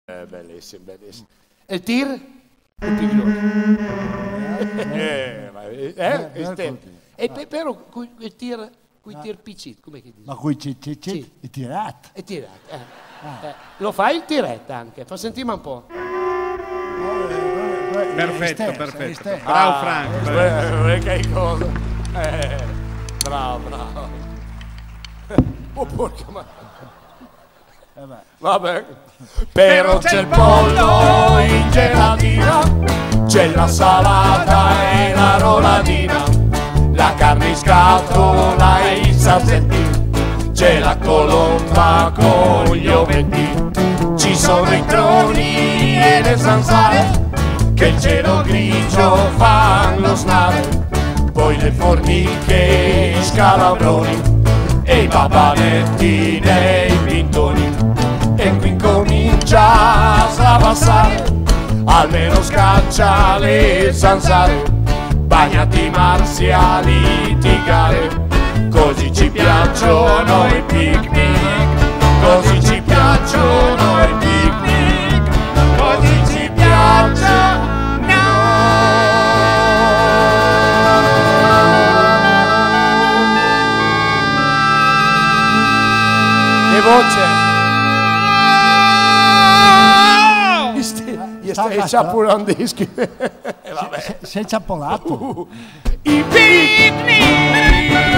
Bellissimo, bellissimo. E il tir? Il pilota. Però il tir piccino, come che dici? Ma qui c'è tirato. È tirato. Lo fai il tiretto anche, fa sentire un po'. Perfetto, perfetto. Bravo Franco. Che cosa? Bravo. Oh porca ma. Vabbè. Però c'è il pollo in gelatina, c'è la salata e la roladina, la carne in scatola e i salsetti, c'è la colomba con gli ovetti, ci sono i troni e le zanzare, che il cielo grigio fanno snare, poi le formiche e i scalabroni, e i babanetti nei pintoni, e qui comincia a passare, almeno scaccia le zanzare, bagnati marzi a litigare, così ci piacciono i picnic, così ci piacciono i picnic, così ci piacciono. Che voce! Stai ciappolando. Sei ciappolato. I picnic!